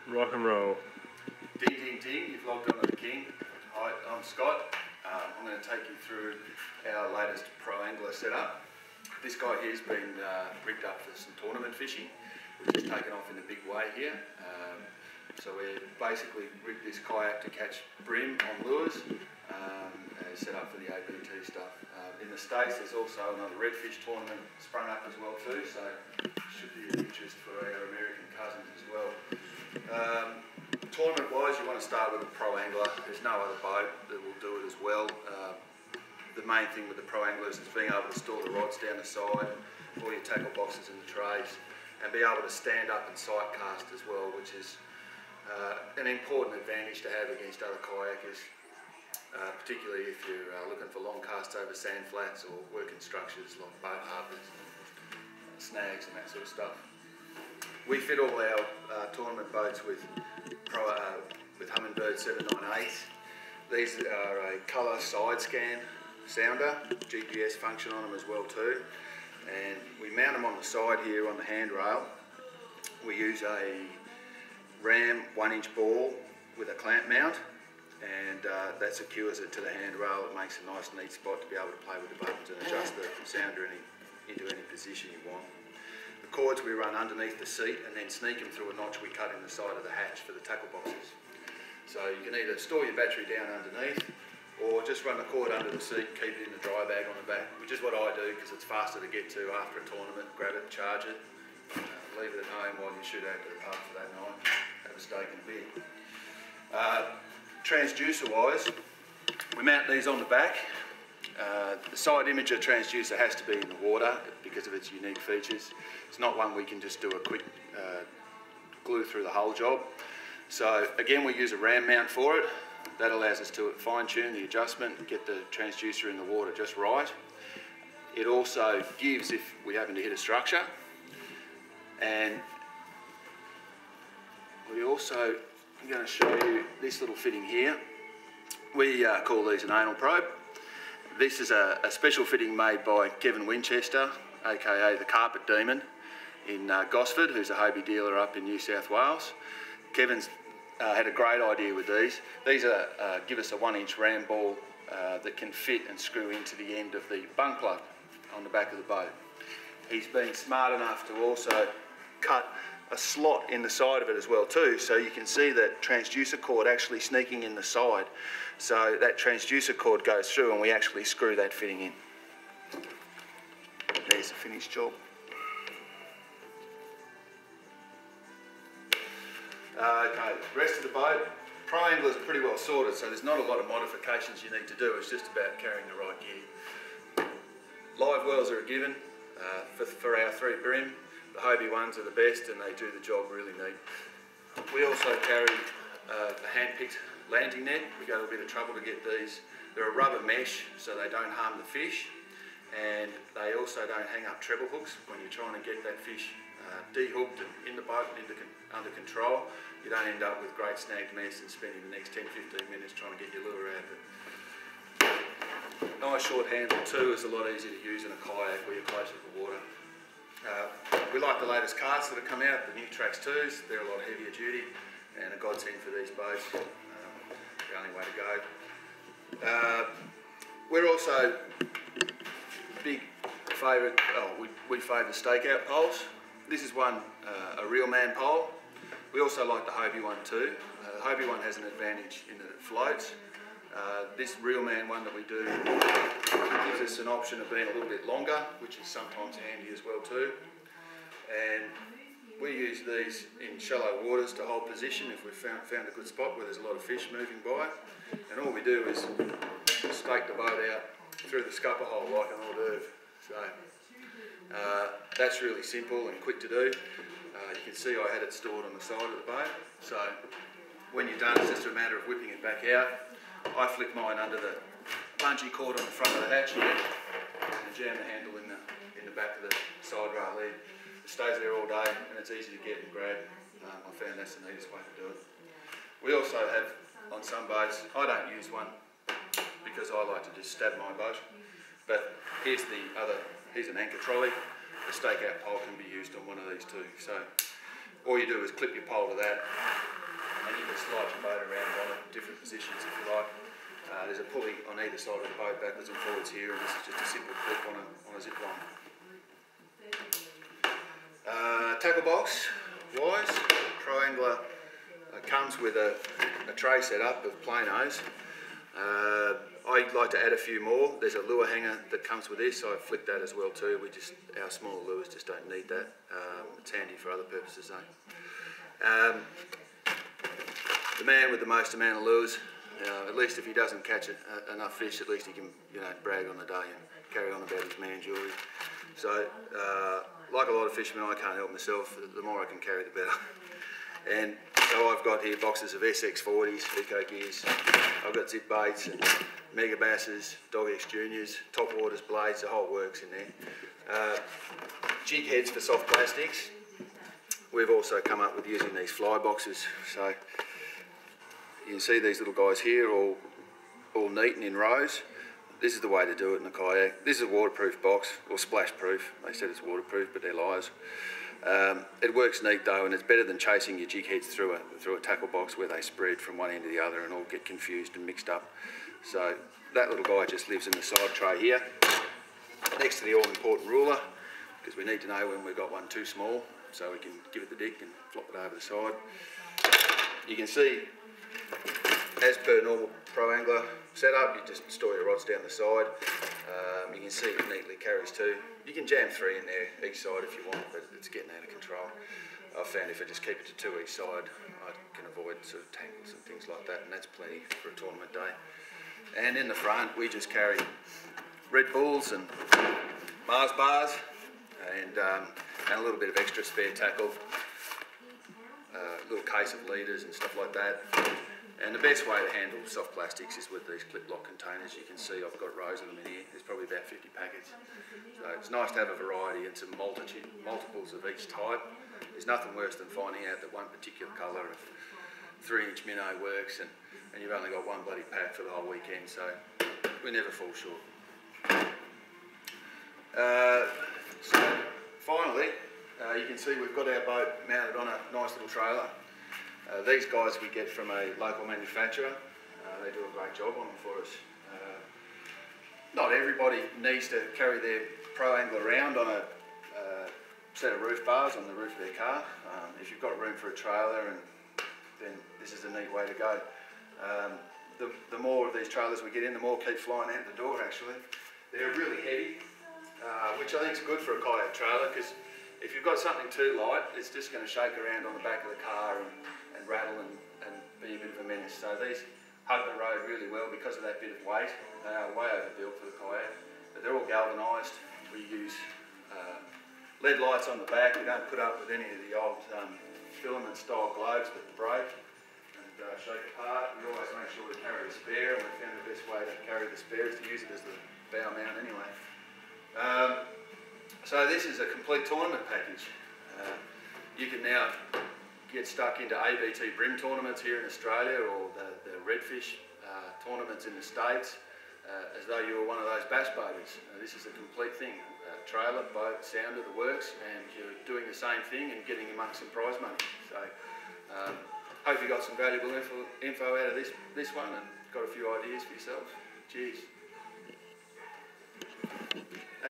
Rock and roll. Ding, ding, ding, you've logged on to the King. Hi, I'm Scott. I'm going to take you through our latest Pro Angler setup. This guy here's been rigged up for some tournament fishing, which is taken off in a big way here. So we basically rigged this kayak to catch bream on lures, and set up for the ABT stuff. In the States there's also another redfish tournament sprung up as well too, so should be of interest for our American cousins as well. Tournament wise, you want to start with a Pro Angler. There's no other boat that will do it as well. The main thing with the Pro Anglers is being able to store the rods down the side, all your tackle boxes and the trays, and be able to stand up and sight cast as well, which is an important advantage to have against other kayakers, particularly if you're looking for long casts over sand flats or working structures like boat harbours, snags and that sort of stuff. We fit all our tournament boats with Humminbird 798. These are a colour side scan sounder, GPS function on them as well too, and we mount them on the side here on the handrail. We use a ram 1-inch ball with a clamp mount, and that secures it to the handrail. It makes a nice neat spot to be able to play with the buttons and adjust the sounder into any position you want. The cords we run underneath the seat and then sneak them through a notch we cut in the side of the hatch for the tackle boxes. So you can either store your battery down underneath or just run the cord under the seat, keep it in the dry bag on the back, which is what I do because it's faster to get to after a tournament. Grab it, charge it, leave it at home while you shoot out to the pub for that night, have a steak and a beer. Transducer wise, we mount these on the back. The side imager transducer has to be in the water because of its unique features. It's not one we can just do a quick glue through the whole job. So again, we use a ram mount for it. That allows us to fine tune the adjustment and get the transducer in the water just right. It also gives if we happen to hit a structure. And we also, I'm going to show you this little fitting here. We call these an anal probe. This is a special fitting made by Kevin Winchester, aka the Carpet Demon, in Gosford, who's a Hobie dealer up in New South Wales. Kevin's had a great idea with these. These give us a 1-inch ram ball that can fit and screw into the end of the bung plug on the back of the boat. He's been smart enough to also cut a slot in the side of it as well too, so you can see that transducer cord actually sneaking in the side. So that transducer cord goes through and we actually screw that fitting in. There's the finished job. Okay, the rest of the boat, Pro Anglers are pretty well sorted, so there's not a lot of modifications you need to do. It's just about carrying the right gear. Live wells are a given for our 3 bream. The Hobie ones are the best and they do the job really neat. We also carry a hand-picked landing net. We go to a bit of trouble to get these. They're a rubber mesh so they don't harm the fish, and they also don't hang up treble hooks when you're trying to get that fish de-hooked and in the boat and under control. You don't end up with great snagged mess and spending the next 10-15 minutes trying to get your lure out of it. Nice short handle too is a lot easier to use in a kayak where you're closer to the water. We like the latest carts that have come out, the new Trax 2s. They're a lot heavier duty and a godsend for these boats. The only way to go. We're also big favourite, we favour stakeout poles. This is one, a real man pole. We also like the Hobie one too. The Hobie one has an advantage in that it floats. This real man one that we do gives us an option of being a little bit longer, which is sometimes handy as well too. And we use these in shallow waters to hold position if we've found a good spot where there's a lot of fish moving by. And all we do is stake the boat out through the scupper hole like an hors d'oeuvre. So that's really simple and quick to do. You can see I had it stored on the side of the boat. So when you're done, it's just a matter of whipping it back out. I flick mine under the bungee cord on the front of the hatch and jam the handle in the back of the side rail lead. It stays there all day and it's easy to get and grab. I found that's the neatest way to do it. We also have, on some boats, I don't use one because I like to just stab my boat, but here's an anchor trolley. The stakeout pole can be used on one of these too. So all you do is clip your pole to that, different positions if you like. There's a pulley on either side of the boat, backwards and forwards here, and this is just a simple clip on a zip line. Tackle box wise, Pro Angler comes with a tray set up of planos. I like to add a few more. There's a lure hanger that comes with this. I flick that as well too. Our smaller lures just don't need that. It's handy for other purposes though. The man with the most amount of lures, at least if he doesn't catch enough fish, at least he can brag on the day and carry on about his man jewellery. So like a lot of fishermen, I can't help myself. The more I can carry, the better. And so I've got here boxes of SX40s, Eco Gears. I've got zip baits, Mega Basses, Dog X Juniors, Top Waters blades, the whole works in there. Jig heads for soft plastics. We've also come up with using these fly boxes. So you can see these little guys here all neat and in rows. This is the way to do it in a kayak. This is a waterproof box, or splash proof. They said it's waterproof, but they're liars. It works neat though, and it's better than chasing your jig heads through a tackle box where they spread from one end to the other and all get confused and mixed up. So that little guy just lives in the side tray here, next to the all-important ruler, because we need to know when we've got one too small, so we can give it the dick and flop it over the side. You can see, as per normal Pro Angler setup, you just store your rods down the side. You can see it neatly carries two. You can jam 3 in there each side if you want, but it's getting out of control. I've found if I just keep it to 2 each side, I can avoid sort of tangles and things like that, and that's plenty for a tournament day. And in the front, we just carry Red Bulls and Mars bars, and a little bit of extra spare tackle, a little case of leaders and stuff like that. And the best way to handle soft plastics is with these clip lock containers. You can see I've got rows of them in here. There's probably about 50 packets. So it's nice to have a variety and some multiples of each type. There's nothing worse than finding out that one particular colour of 3-inch minnow works and you've only got one bloody pack for the whole weekend, so we never fall short. So finally, you can see we've got our boat mounted on a nice little trailer. These guys we get from a local manufacturer. They do a great job on them for us. Not everybody needs to carry their Pro Angler around on a set of roof bars on the roof of their car. If you've got room for a trailer, then this is a neat way to go. The more of these trailers we get in, the more keep flying out the door actually. They're really heavy, which I think is good for a kayak trailer, because if you've got something too light, it's just going to shake around on the back of the car and rattle and be a bit of a menace. So these hug the road really well because of that bit of weight. They are way overbuilt for the kayak, but they're all galvanised. We use LED lights on the back. We don't put up with any of the old filament style globes that break and shake apart. We always make sure we carry a spare, and we found the best way to carry the spare is to use it as the bow mount anyway. So this is a complete tournament package. You can now get stuck into ABT brim tournaments here in Australia, or the redfish tournaments in the States, as though you were one of those bass boaters. This is a complete thing. Trailer, boat, sounder, the works, and you're doing the same thing and getting amongst some prize money. So hope you got some valuable info out of this one and got a few ideas for yourself. Cheers.